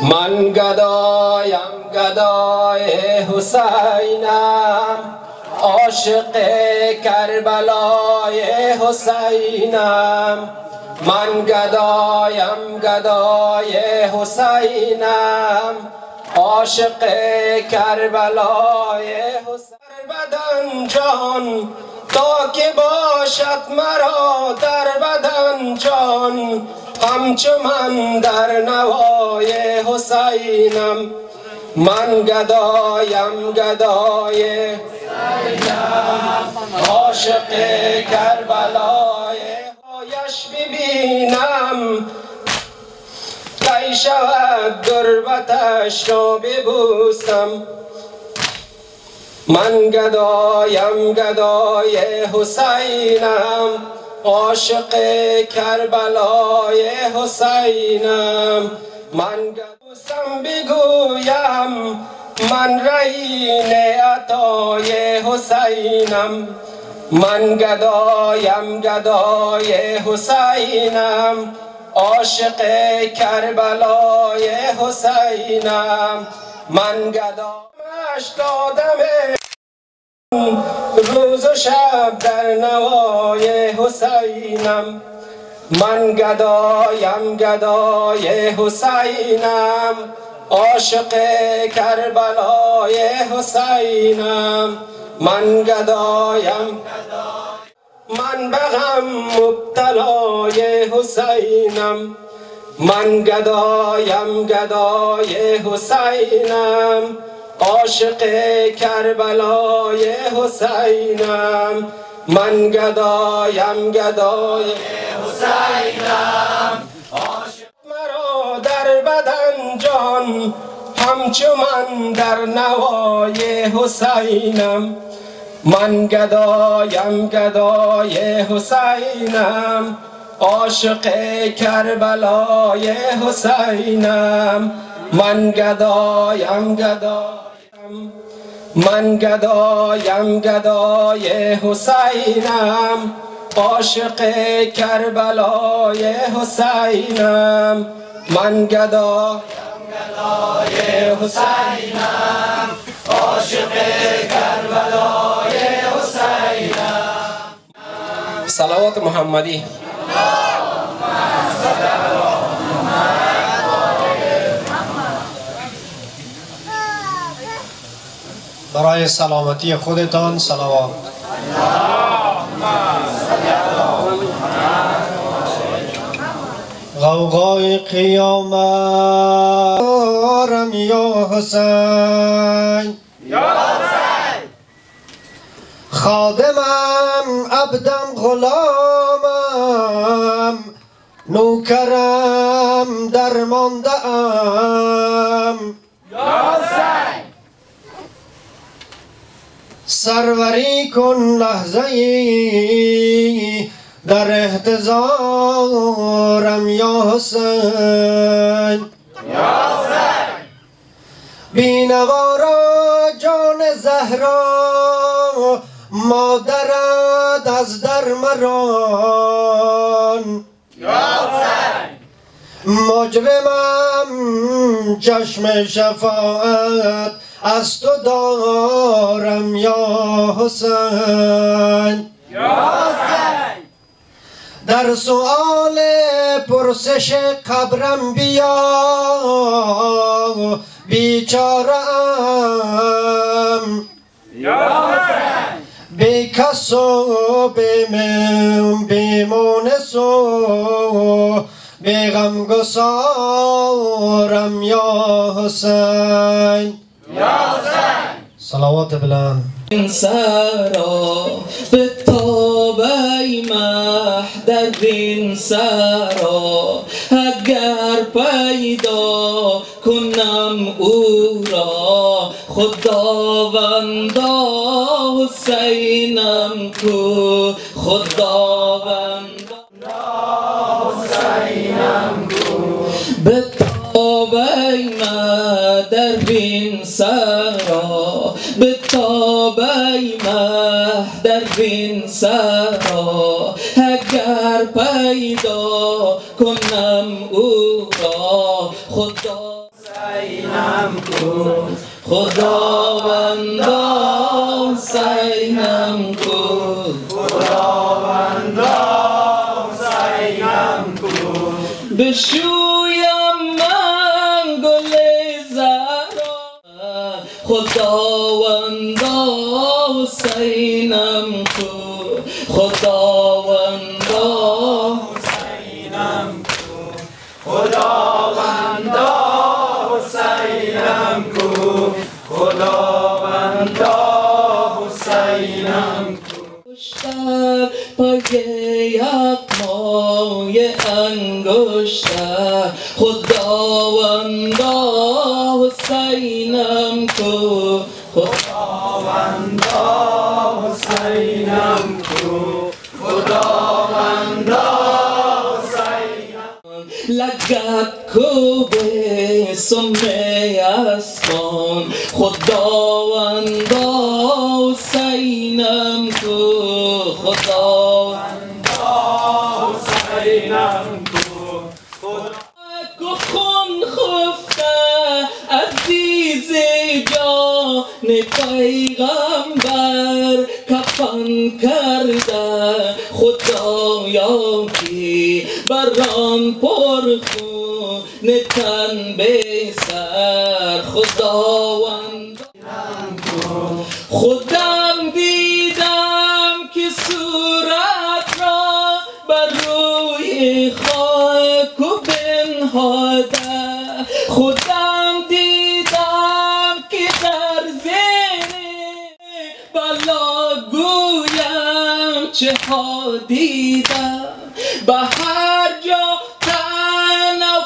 من گدایم گدای حسینم عاشق کربلای حسینم من گدایم گدای حسینم عاشق کربلای حسین بدن جان تا که باشد مرا در بدن جان همچو من در نوای حسینم من گدایم گدای حسینم عاشق کربلای هایش ببینم کی شود دربتش را ببوسم من گدایم گدای حسینم عاشق کربلای حسینم من گدوسم بگویم من رهین عطای حسینم من گدایم گدای حسینم عاشق کربلای حسینم من گدامش دادم روز و شب در نوای حسینم من گدایم گدای حسینم عاشق کربلای حسینم من گدایم من به غم مبتلای حسینم من گدایم گدای حسینم عاشق کربلای حسینم من گدایم گدای حسینم عاشق مرا در بدن جان همچو من در نوای حسینم من گدایم گدای حسینم عاشق کربلای حسینم من گدایم گدایم من گدایم گدای حسینم عاشق کربلای حسینم من گدایم گدای حسینم عاشق کربلای حسینم صلوات محمدی برای سلامتی خودتان صلوات. غوغای قیامت دارم یا حسین خادمم عبدم غلامم نوکرم درمانده ام سروری کن لحظه ای در احتضارم یا حسین بینوارا جان زهرا مادرت از در مران مجرمم چشم شفاعت از تو دارم یا حسین در سؤال پرسش قبرم بیا بیچارم بی کس و بی مونس و بی غمگسارم یا حسین صلوات بلند این سرا به تابه محدر این سرا اگر پیدا کنم او را خداوندا حسینم کو خداوندا حسینم کو به تابه محدر این سرا به تابه محدر این سرا اگر پیدا کنم او را خدا حسینم کن خداوندا حسینم کن خداوندا حسینم کن بشویم من گل زهرا خداوندا حسینم کن خداوندا حسینم کن خداوندا حسینم کن خداوندا حسینم کن پای یغمای انگشتر خداوندا حسینم کن خداوندا حسینم کن خداوندا لگت کو به سم اسمان خداوندا حسینم کو خداوندا حسینم کو خون خفته عزیز جان پیغمبر کفن کرده خدایا کی بران پرخون تن به سر خداوند خودم دیدم که صورت را بر روی خاک و بنهاده خودم دیدم که در زیر بلا گویم چه ها دیدم به هر جا تنه و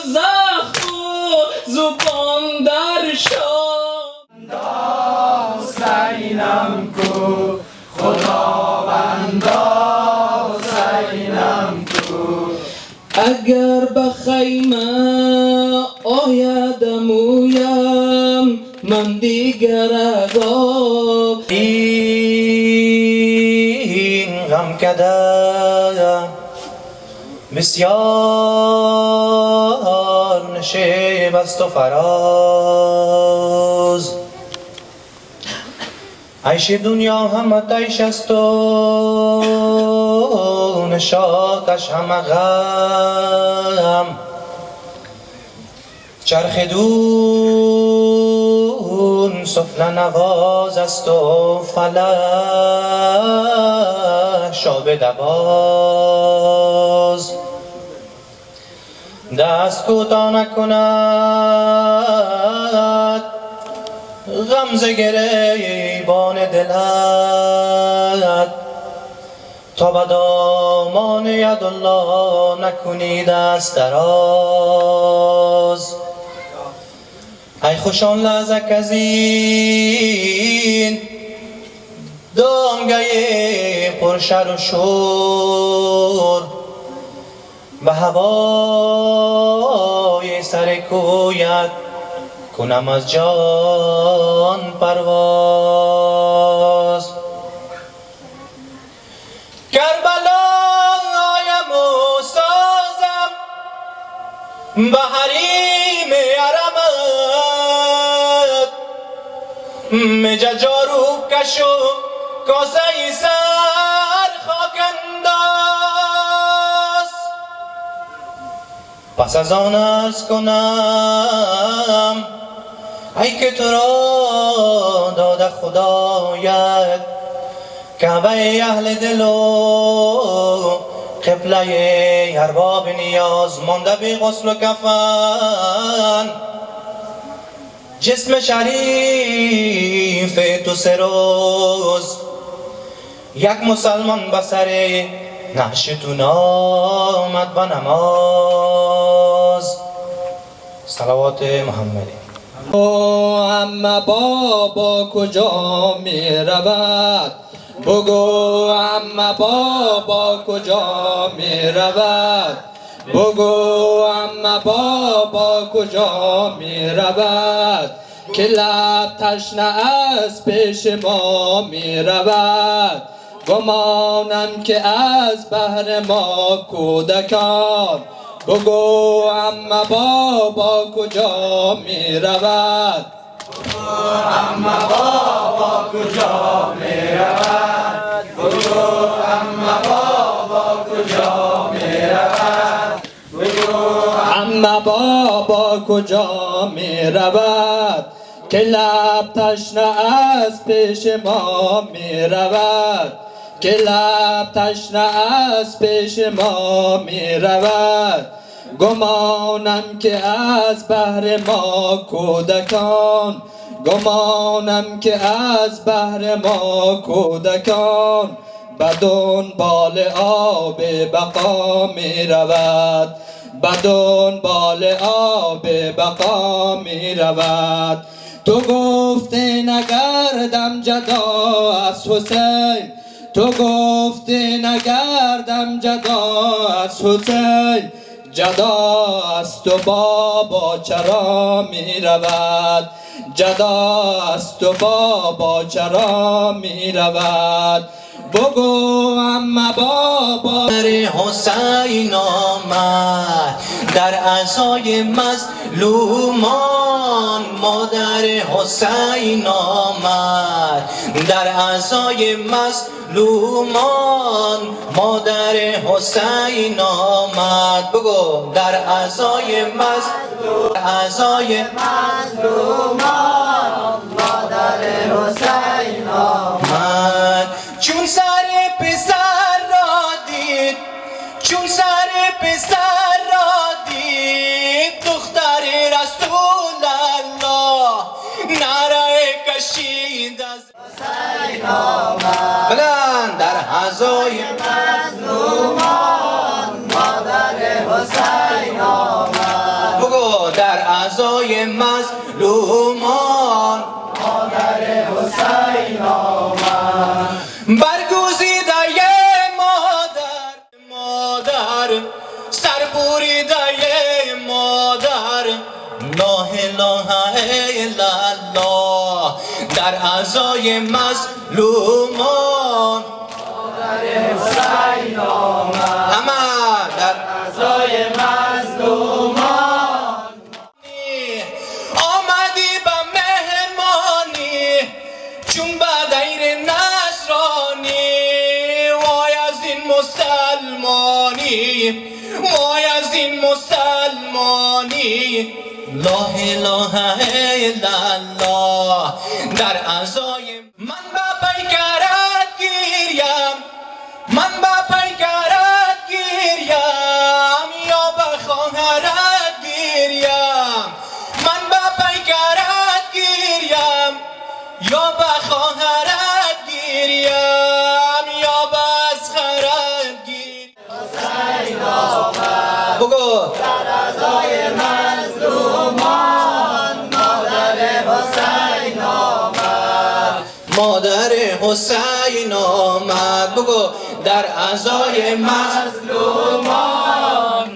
زخم و زبان در شام حسینم کو خداوندا حسینم کو اگر به خیمه آیدم اویم من دیگر عذاب این غم کده بسیار نشیب است و فراز عیش دنیا هم عیش است و نشاطش هم غم چرخ دون سفله نواز است و فلک شعبده باز دست کوتاه نکند غمزه گریبان دلت تا به دامان یدالله نکنی دست دراز ای خوشان لحظه که از این دامگه پرشر و شور به هوای سر کویت کنم از جان پرواز کربلایم و سازم به حریم حرمت مجا جاروب کش و کاسه سر خاک انداز پس از آن عرض کنم ای که تو را داده خدایت کعبه اهل دل و قبله ارباب نیاز مانده بی غسل و کفن جسم شریف تو سه روز یک مسلمان به سر نعشتون آمد و نماز صلوات محمدی اما بابا کجا می رود بگو اما بابا کجا می رود بگو اما بابا کجا می رود که لب تشنه از پیش ما می رود گمانم که از بهر ما کودکان بگو عمه بابا کجا می رود؟ عمه بابا کجا می رود؟ بگو عمه بابا کجا می رود؟ بگو عمه بابا کجا می رود؟ که لب تشنه از پیش ما می رود، که لب تشنه از پیش ما می رود. گمانم که از بهر ما کودکان، گمانم که از بهر ما کودکان به دنبال آب بقا می رود، به دنبال آب بقا می رود. تو گفتی نگردم جدا از حسین، تو گفتی نگردم جدا از حسین. جدا از تو بابا چرا می رود؟ جدا از تو بابا چرا می رود؟ بگو عمه بابا. حسین آمد در عزای مظلومان، مادر حسین آمد در عزای مظلومان، مادر حسین آمد. بگو در عزای مظلومان، مادر حسین آمد. چون سر پسر را دید، چون سر پسر را دید، دختر رسول الله نعره کشید از حسین آمد. بلند در عزای مظلومان، مادر حسین آمد. بگو در عزای مظلومان، مادر حسین آمد. برگزیده مادر، مادر سربریده مادر، لا اله الا الله در عزای مظلومان، مادر حسین آمد. همه در عزای مظلومان آمدی به مهمانی، چون به دیر نصرانی. وای از این مسلمانی، وای از این مسلمانی. لا اله الا الله در عزای من به پیکرت گیریم، من به پیکرت گیریم، یا به خواهرت گیریم. من به پیکرت گیریم، یا به خواهرت گیریم، یا به اصغرت گیریم. حسین آمد. بگو در عزای مظلومان، مادر حسین آمد. مادر حسین آمد. بگو در عزای مظلومان،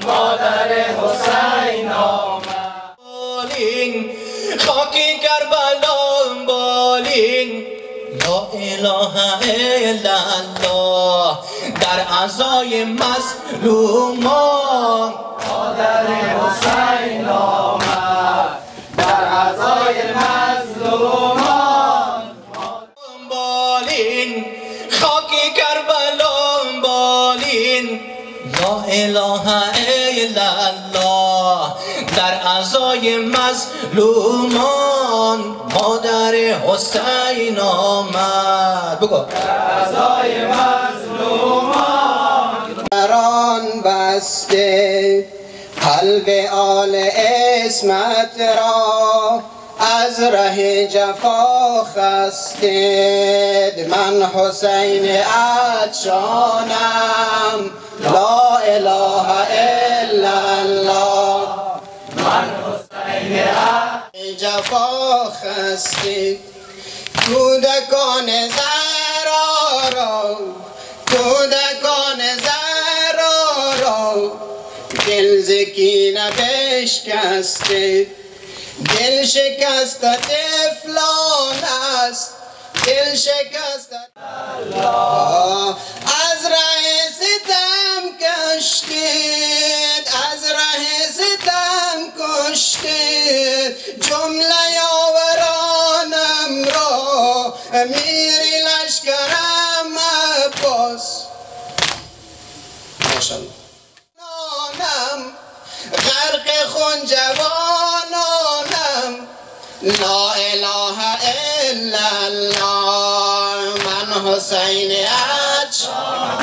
مادر حسین آمد. بالین خاکی کربلا بالین، لا اله الا الله در عزای مظلومان، مادر حسین آمد. در عزای مظلومان بالین خاکی کربلا بالین، لا اله الا الله در عزای مظلومان، مادر حسین آمد. بگو در عزای مظلومان. دران بسته قلب آل عصمت را، از ره جفا خستید. من حسین عطشانم، لا اله الا الله. من حسین جفا خستید. کودکان زهرا را، کودکان زهرا را دل ز کینه بشکستید. دل شکست طفلان است، دل شکست الله. از ره ستم کشتید، از ره میری لشکرم عباس ماشاءالله نانم غرق خون جوانانم لا اله الا الله من حسین عطشانم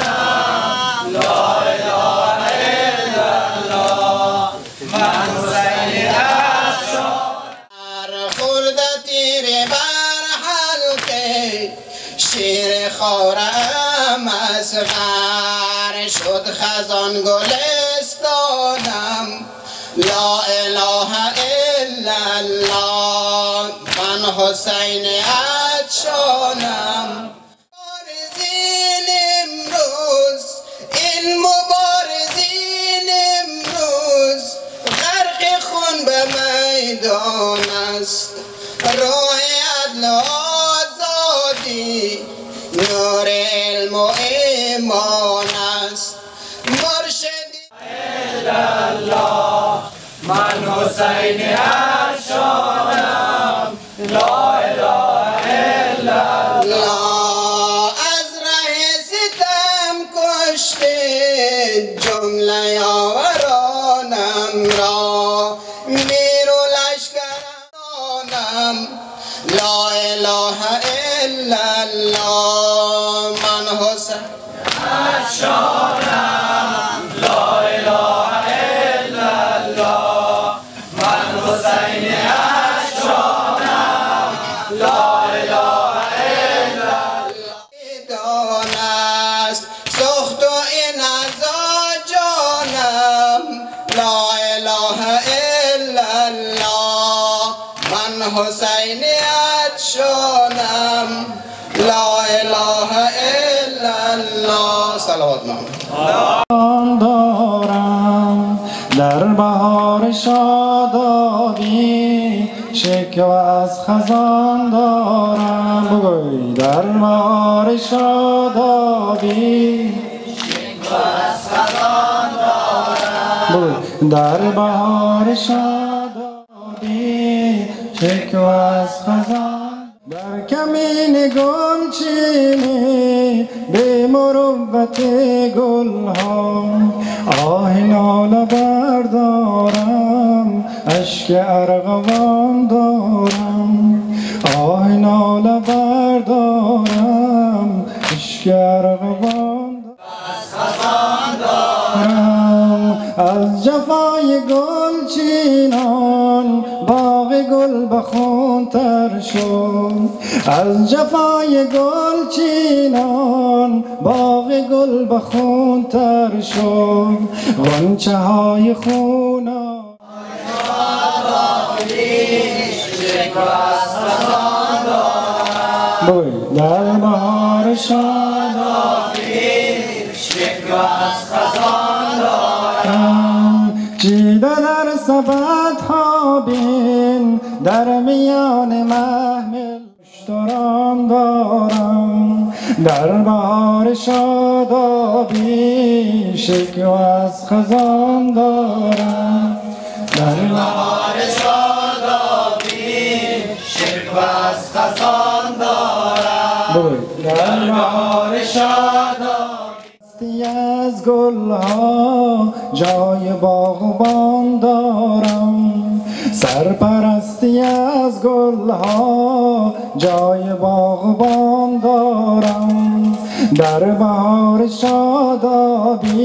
لا اله الا الله من حسین عطشانم خورده تیر بر حلقه شیر خورم اصغر شد خزان گلستانم لا اله الا الله من حسین عطشانم مبارزین امروز این مبارزین امروز غرق خون به میدان است راه عدل و آزادی نور علم و ایمان است مرشدی الله من حسین عطشانم لا اله الا الله از ره ستم کشته جمله یاورانم را میر و لشکرانم لا اله الا الله من حسین عطشانم لا اله الا الله من حسین عطشانم لا اله الا دان است سخت و این ازا جانم لا اله الا الله من حسین عطشانم لا اله الا الله صلوات محمد دارم در بهار شادابی شکوه از خزان دارم بگوی در بهار شادابی شکوه از خزان دارم بگوی در بهار شادابی شکوه از خزان در کمین گل چینی به مروت گل ها آه ناله بردارم اشک ارغوان دارم آه ناله بردارم اشک ارغوان دارم از جفای گل چینان باغ گل بخون تر شد از جفای گل چینان باغ گل بخون تر شد غنچه های خونا در بهار شادابی شکوه از خزان دارم چیده در سبد ها بین در میان محمل اشتران دارم در بهار شادابی شکوه از خزان دارم در بهار شادابی شکوه از خزان دارم در بهار شادابی از گل ها جای باغبان دارم سرپرستی از گل ها جای باغبان دارم در بهار شادابی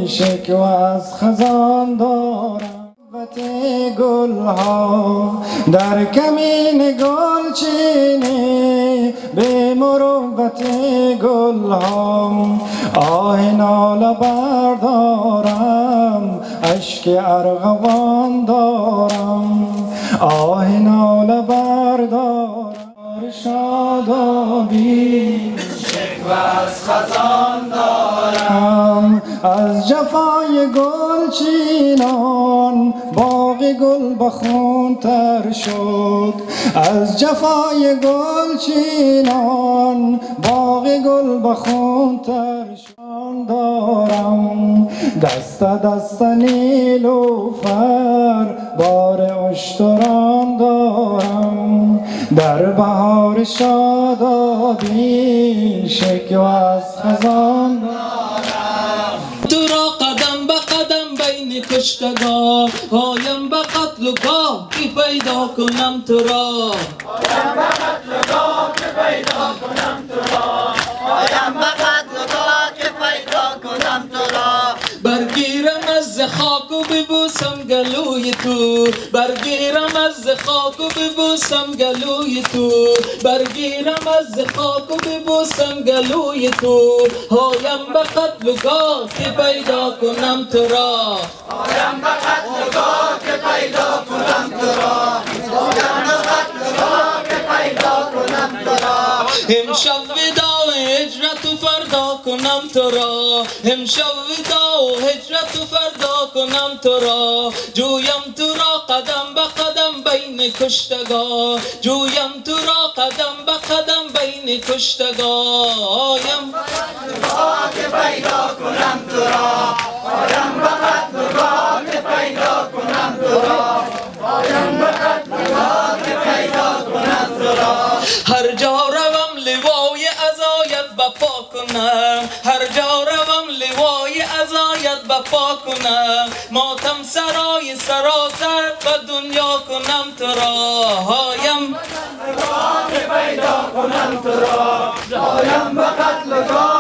شکوه از خزان دارم گل ها در کمین گل چینی به مروت گل ها آه ناله بردارم اشک ارغوان دارم آه ناله بردارم شادابی شکوه از خزان دارم از جفای گل چینان باغ گل بخون تر شد از جفای گل چینان باغ گل بخون تر شد دارم، دست دست نیلوفر بار اشتران دارم. در بهار شادابی شکوه از خزان دارم. تو را قدم به قدم بین کشتگاه هایم به قتل و گاه که پیدا کنم تو را. هایم به قتل و گاه که پیدا کنم تو را. هایم به قتل و گاه که پیدا کنم تو را. برگیرم از خاک و ببوسم گلوی تو، برگیرم از خاک و ببوسم گلوی تو، برگیرم از خاک و ببوسم گلوی تو. هایم به قتل و گاه که پیدا کنم تو را. هایم به قتل و گاه که پیدا کنم تو را. هایم به قتل و گاه که پیدا کنم تو را. امشب وداع هجرت و فردا کنم تو را. امشب وداع هجرت و فردا کنم تو را. جویم تو را قدم به قدم بین کشتگاه، جویم تو را قدم به قدم بین کشتگاه. هایم به قتل و گاه که پیدا کنم تو را. هایم به قتل و گاه که پیدا کنم تو را. هایم به قتل و گاه که پیدا کنم تو را. هر جا روم لوای عزایت بپا کنم، هر جا روم لوای عزایت بپا کنم. ماتم سرای سراسر به دنیا کنم تو را. هایم به قتل و گاه که پیدا کنم تو را. هایم به قتل و گاه